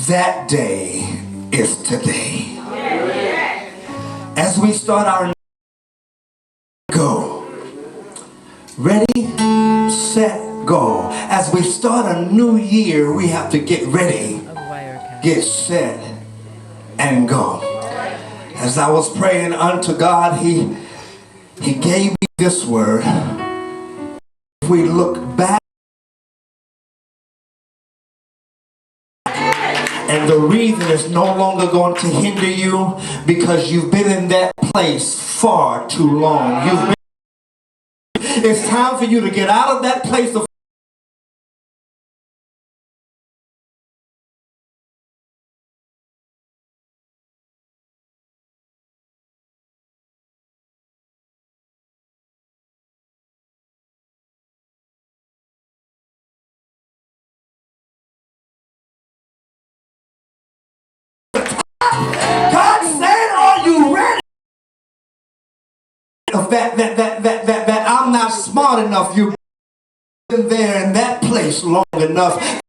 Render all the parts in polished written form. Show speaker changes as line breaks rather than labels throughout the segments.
That day is today. As we start our go, ready, set, go. As we start a new year, we have to get ready, get set, and go. As I was praying unto God, He gave me this word. If we look back, and the reason is no longer going to hinder you because you've been in that place far too long. It's time for you to get out of that place of that I'm not smart enough. You've been there in that place long enough.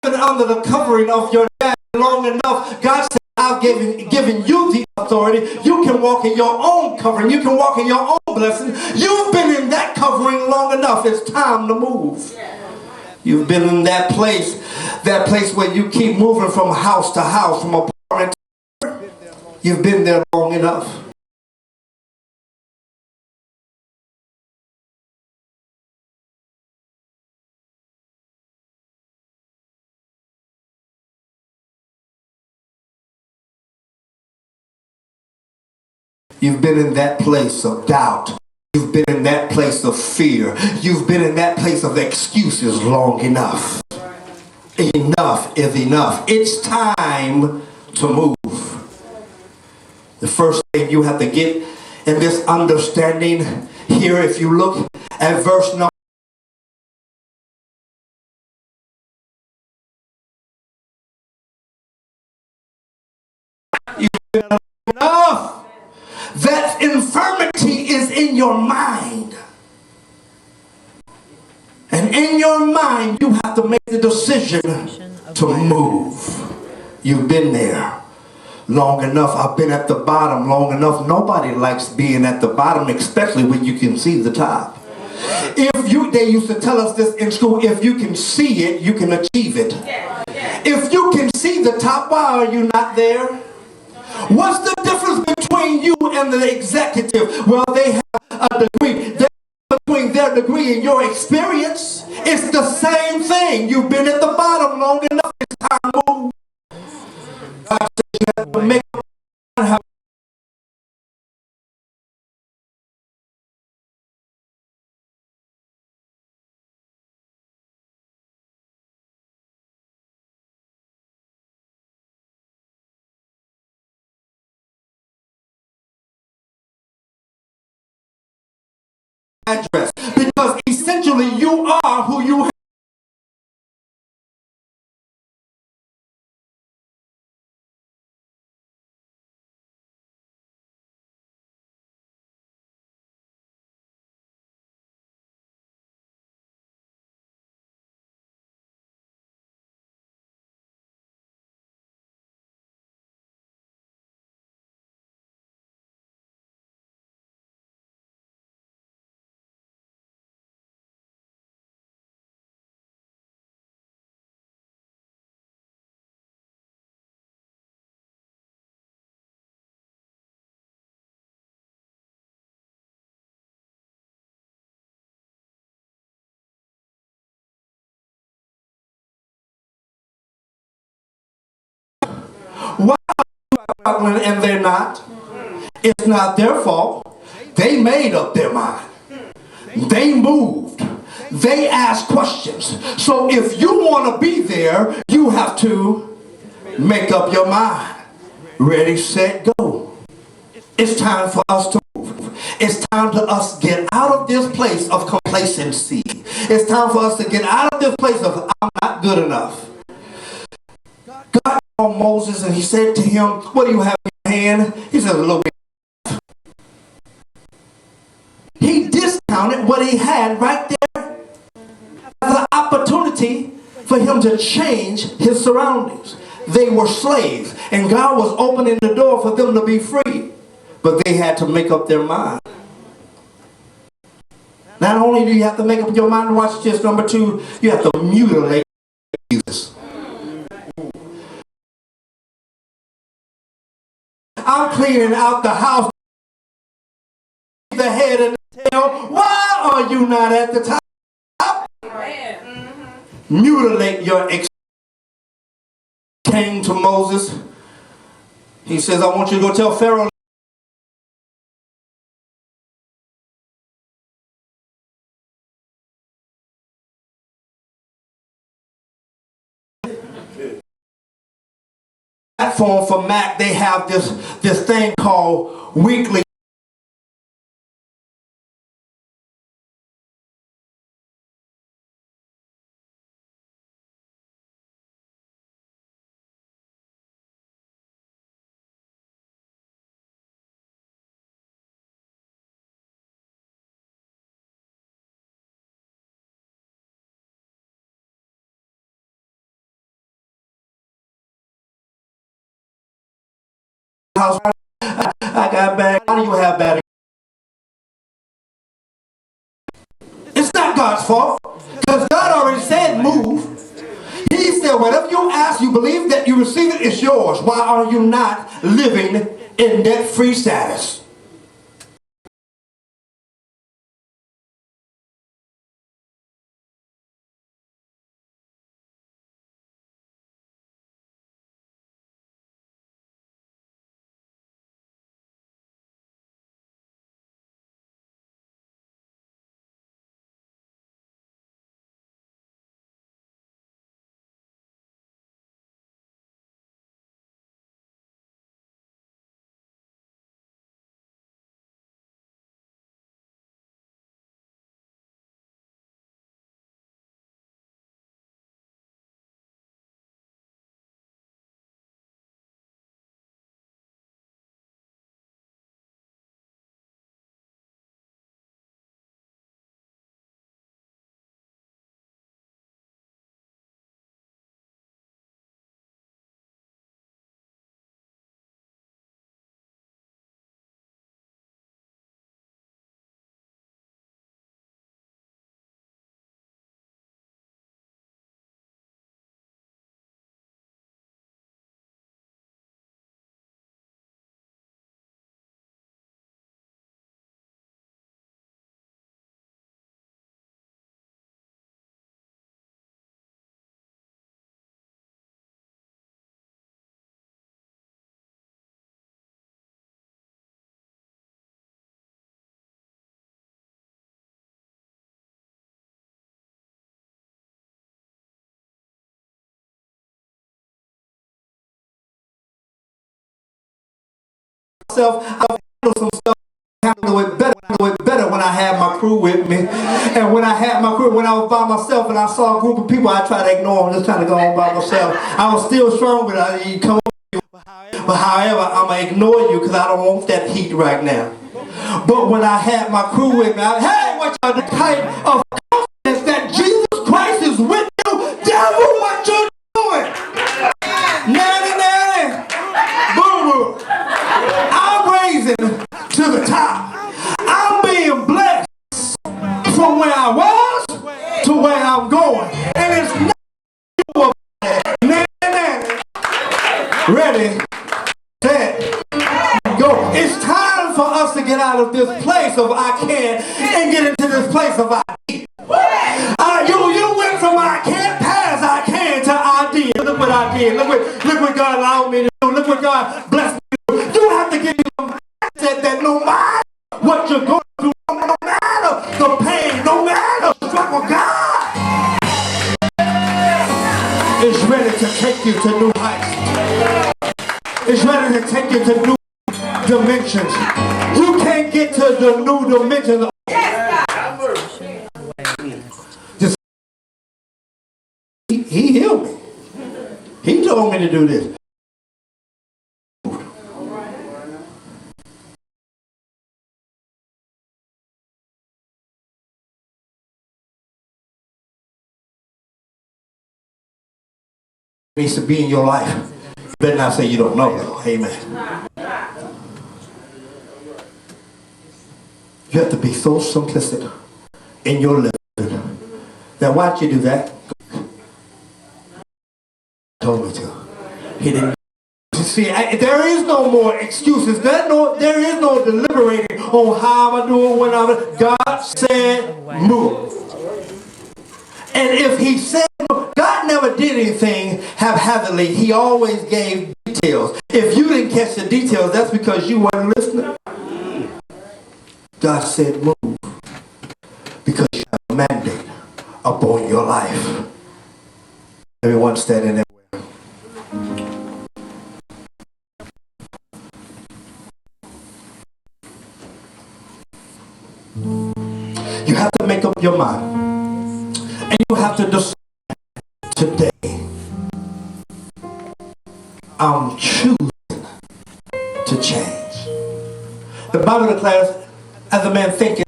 Under the covering of your dad long enough, God said, I've given you the authority. You can walk in your own covering. You can walk in your own blessing. You've been in that covering long enough. It's time to move. You've been in that place where you keep moving from house to house, from apartment to apartment. You've been there long enough. You've been in that place of doubt. You've been in that place of fear. You've been in that place of excuses long enough. Enough is enough. It's time to move. The first thing you have to get in this understanding here, if you look at verse number, you've been enough. That infirmity is in your mind. And in your mind, you have to make the decision to move. You've been there long enough. I've been at the bottom long enough. Nobody likes being at the bottom, especially when you can see the top. They used to tell us this in school, if you can see it, you can achieve it. If you can see the top, why are you not there? What's the difference between you and the executive? Well, they have a degree. Between their degree and your experience, it's the same thing. You've been at the bottom long enough. It's time to move. God says you have to make up. Address, because essentially you are who you have. Why are you struggling and they're not? It's not their fault. They made up their mind. They moved. They asked questions. So if you want to be there, you have to make up your mind. Ready, set, go. It's time for us to move. It's time for us to get out of this place of complacency. It's time for us to get out of this place of I'm not good enough. God called Moses and he said to him, what do you have in your hand? He said, a little bit. He discounted what he had right there as an opportunity for him to change his surroundings. They were slaves, and God was opening the door for them to be free. But they had to make up their mind. Not only do you have to make up your mind, watch this, number two, you have to mutilate Jesus. I'm cleaning out the house, the head and the tail. Why are you not at the top? Mutilate your came to Moses. He says, I want you to go tell Pharaoh. Platform for Mac, they have this thing called weekly. House. I got bad. How do you have bad? It's not God's fault, because God already said move. He said whatever you ask, you believe that you receive it, it's yours. Why are you not living in debt-free status? I've handled some stuff, handle it better when I had my crew with me. And when I had my crew, when I was by myself and I saw a group of people, I tried to ignore them, just trying to go on by myself. I was still strong, but you come on. But however, I'm going to ignore you because I don't want that heat right now. But when I had my crew with me, hey, what y'all the type of confidence that Jesus Christ is with you, devil, what you doing? Nanny, nanny, boo boo. I'm raising to the top. I'm being blessed from where I was to where I'm going. And it's not nanny, nanny. Ready, set, go. It's time for us to get out of this place of I can't and get into this place of I did. You went from I can't past I can to I did. Look what I did. Look what God allowed me to do. Look what God blessed me to do. You have to get your mindset that no matter what you're going through, no matter the pain, no matter the struggle, God is ready to take you to new heights. It's ready to take you to new dimensions. You can't get to the new dimensions. Just, he healed me. He told me to do this. Needs to be in your life. You better not say you don't know though. Amen. You have to be so simplistic in your living. Now why did you do that? He told me to. He didn't. See, there is no more excuses. There is no deliberating on how I'm doing when I'm. God said move. And if he said, God never did anything haphazardly. He always gave details. If you didn't catch the details, that's because you weren't listening. God said move. Because you have a mandate upon your life. Everyone standing there. You have to make up your mind. And you have to decide today, I'm choosing to change. The Bible declares, as a man thinketh,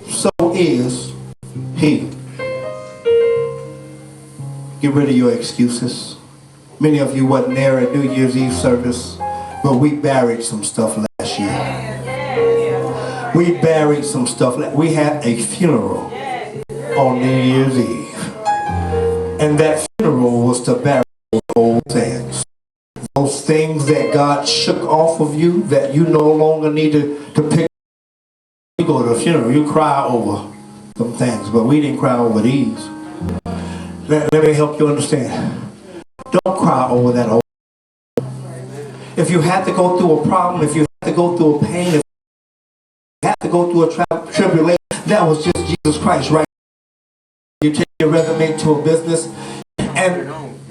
so is he. Get rid of your excuses. Many of you wasn't there at New Year's Eve service, but we buried some stuff last year. We buried some stuff. We had a funeral on New Year's Eve. And that funeral was to bury those old things. Those things that God shook off of you that you no longer need to pick. You go to a funeral, you cry over some things, but we didn't cry over these. Let me help you understand. Don't cry over that old. If you had to go through a problem, if you had to go through a pain, if you had to go through a tribulation, that was just Jesus Christ, right? You take your resume to a business, and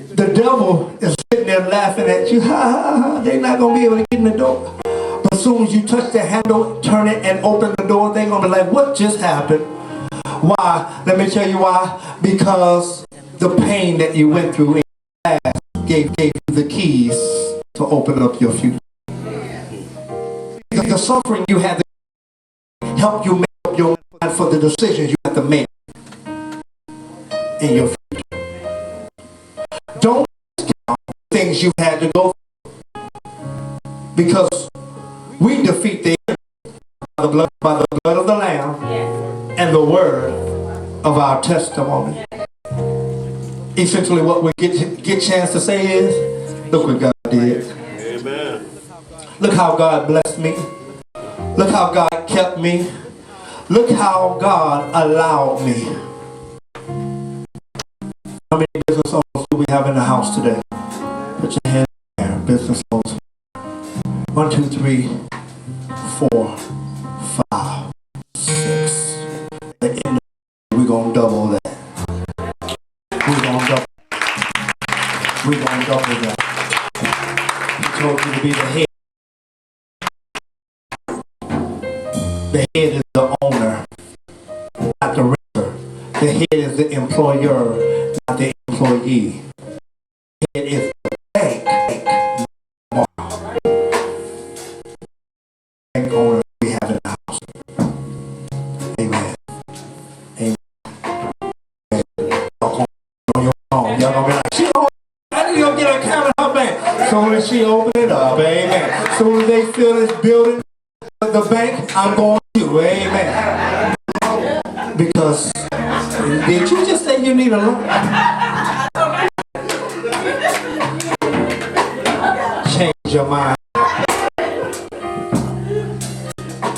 the devil is sitting there laughing at you. Ha, ha, ha. They're not going to be able to get in the door. But as soon as you touch the handle, turn it, and open the door, they're going to be like, what just happened? Why? Let me tell you why. Because the pain that you went through in the past gave you the keys to open up your future. The suffering you had to help you make up your mind for the decisions you have to make in your future. Don't count things you had to go through, because we defeat the enemy by the blood of the Lamb and the word of our testimony. Essentially what we get chance to say is, look what God did. Amen. Look how God blessed me. Look how God kept me. Look how God allowed me. How many business owners do we have in the house today? Put your hand in there. Business owners. 1, 2, 3, 4, 5, 6. At the end of the day, we're going to double that. We're going to double. We're going to double that. He told you to be the head. The head is the owner, not the renter. The head is the employer, not the employee. It is the bank owner we have in the house. Amen. Amen. On your phone, y'all gonna be like, she opened. I need to go get her account in her bank. Soon as she open it up, amen. Soon as they fill this building, the bank, I'm going to, amen. Because did you just say you need a loan? Change your mind.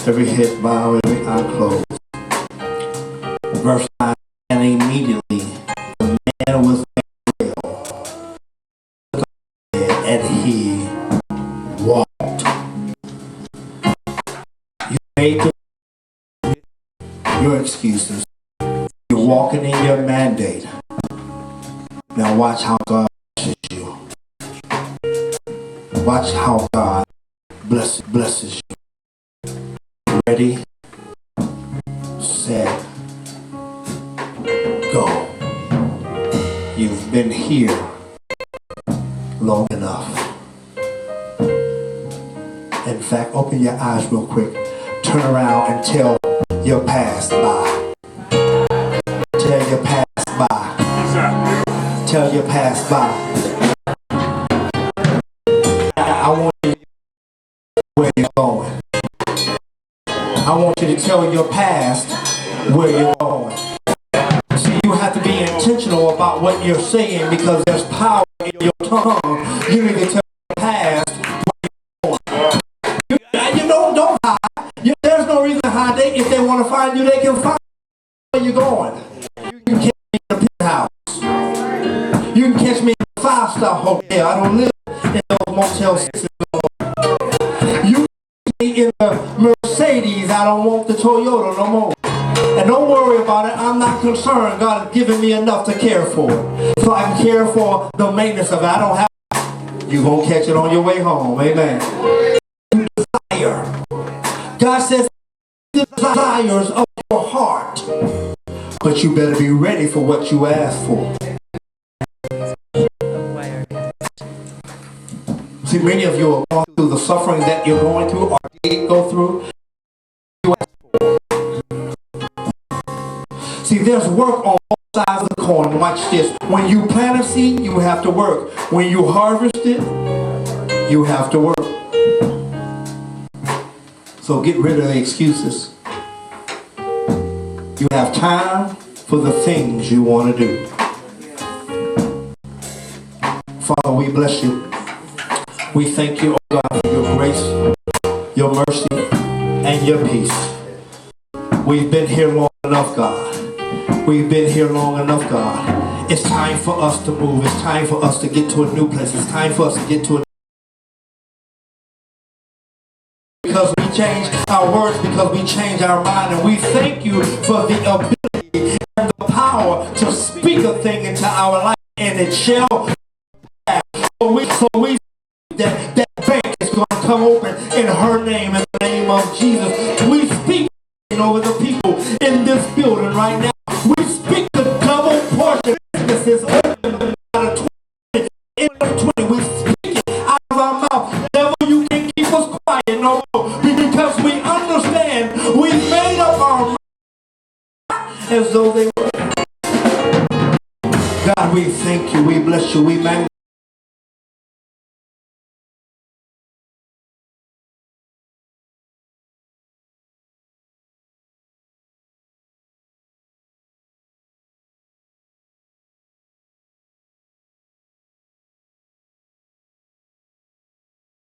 Every head bow, every eye closed. Verse 9, and immediately the man was made well, and he walked. You made your excuses. You're walking in your mandate. Now watch how God watches you. Watch how God blesses you. Ready, set, go. You've been here long enough. In fact, open your eyes real quick. Turn around and tell your past bye. Tell your past bye. Tell your past bye. I want you to know where you're going. I want you to tell your past where you're going. See, you have to be intentional about what you're saying because there's power in your tongue. You need to tell your past where you're going. You know, don't hide. There's no reason to hide. If they want to find you, they can find you where you're going. You can catch me in the penthouse. You can catch me in a 5-star hotel. I don't live in those Motel 6s no more. You can catch me in the Mercedes. I don't want the Toyota no more. And don't worry about it. I'm not concerned. God has given me enough to care for. So I can care for the maintenance of it. I don't have. You're going to catch it on your way home. Amen. Desire. God says the desires of your heart. But you better be ready for what you ask for. See, many of you are going through the suffering that you're going through or did go through. See, there's work on both sides of the coin. Watch this. When you plant a seed, you have to work. When you harvest it, you have to work. So get rid of the excuses. You have time for the things you want to do. Father, we bless you. We thank you, oh God, for your grace, your mercy, and your peace. We've been here long enough, God. We've been here long enough, God. It's time for us to move. It's time for us to get to a new place. It's time for us to get to a because we change our words, because we change our mind, and we thank you for the ability and the power to speak a thing into our life, and it shall happen. So we that bank is going to come open in her name, in the name of Jesus. We speak over the people in this building right now. We speak the double portion businesses open out of 20, in 20. We speak it out of our mouth. Devil, you can't keep us quiet no more, because we understand we made up our mind as though they were. God, we thank you, we bless you, we magnify.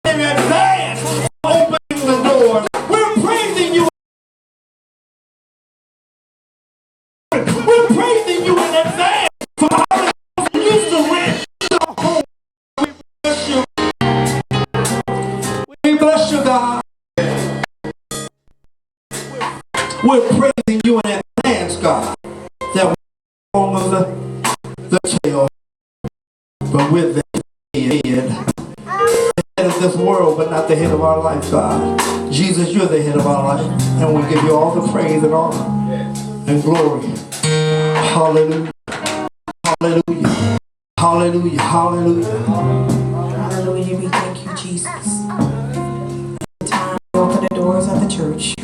In advance for opening the doors. We're praising you. We're praising you in advance for how you used to rent the home. We bless you. We bless you, God. We're praising you in advance, God, that we're no longer the tail, but we're the head. Of this world, but not the head of our life, God. Jesus, you're the head of our life, and we give you all the praise and honor and glory. Hallelujah. Hallelujah. Hallelujah. Hallelujah.
Hallelujah. We thank you, Jesus. It's time to open the doors of the church.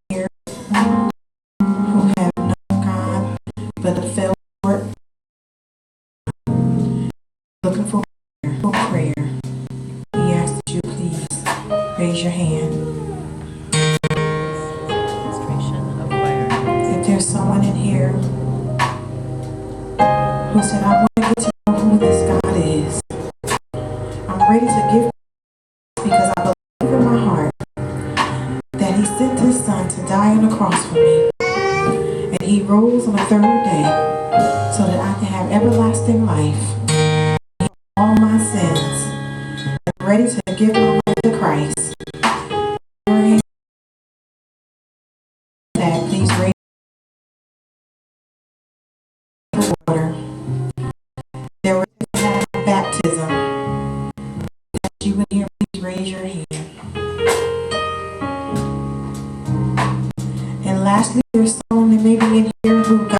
Here who have known God, but have fell short, looking for prayer. We ask that you please raise your hand. If there's someone in here who said, I want to get to know who this God is, I'm ready to give because I believe in my heart that he sent his son to die on the cross for me, and he rose on the third day so that I can have everlasting life. All my sins. I'm ready to give my life to Christ. That please raise the water. They're ready to have baptism.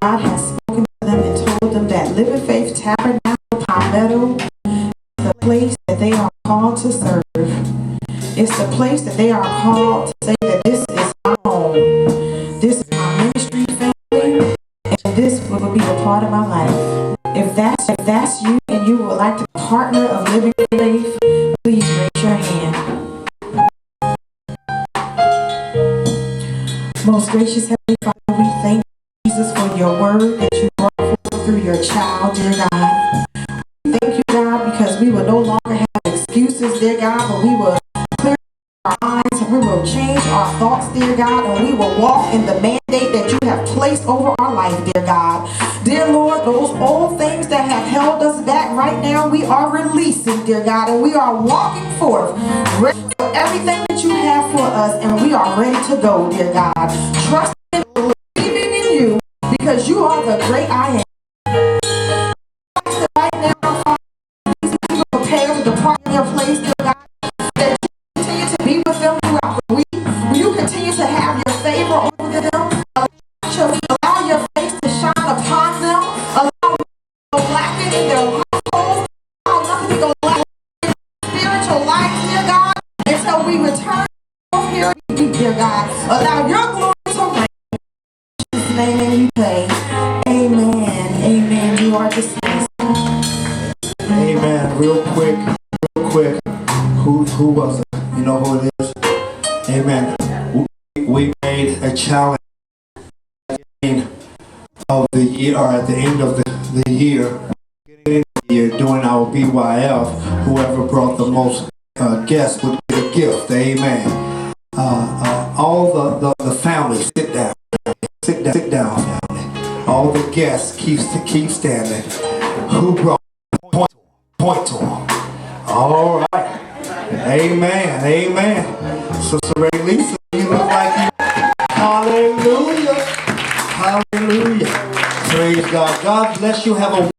God has spoken to them and told them that Living Faith Tabernacle, Palmetto, is the place that they are called to serve. It's the place that they are called to say that this is my home. This is my ministry family, and this will be a part of my life. If that's you and you would like to be a partner of Living Faith, please raise your hand. Most gracious Heavenly Father, we thank you, Jesus, for your word that you brought forth through your child, dear God. We thank you, God, because we will no longer have excuses, dear God, but we will clear our minds and we will change our thoughts, dear God, and we will walk in the mandate that you have placed over our life, dear God. Dear Lord, those old things that have held us back right now, we are releasing, dear God, and we are walking forth, ready for everything that you have for us, and we are ready to go, dear God. Trusting and believing in you, because you are the great I am. Right now, Father, please prepare to depart in your place, dear God, that you continue to be with them throughout the week. Will you continue to have your favor over them? Allow your face to shine upon them. Allow them to go lacking in their households. Allow nothing to go lacking in spiritual life, dear God, until we return here, dear God. Allow your glory to reign. In Jesus' name we pray. Amen. Amen. You are dismissed.
Amen. Real quick. Who was it? You know who it is? Amen. We made a challenge of the year, or at the end of the year, doing our BYF. Whoever brought the most guests would get a gift. Amen. All the family, sit down, family. All the guests keep standing. Who brought? Point to them. All right. Amen. Sister Ray Lisa, you look like you. Hallelujah. Praise God. God bless you. Have a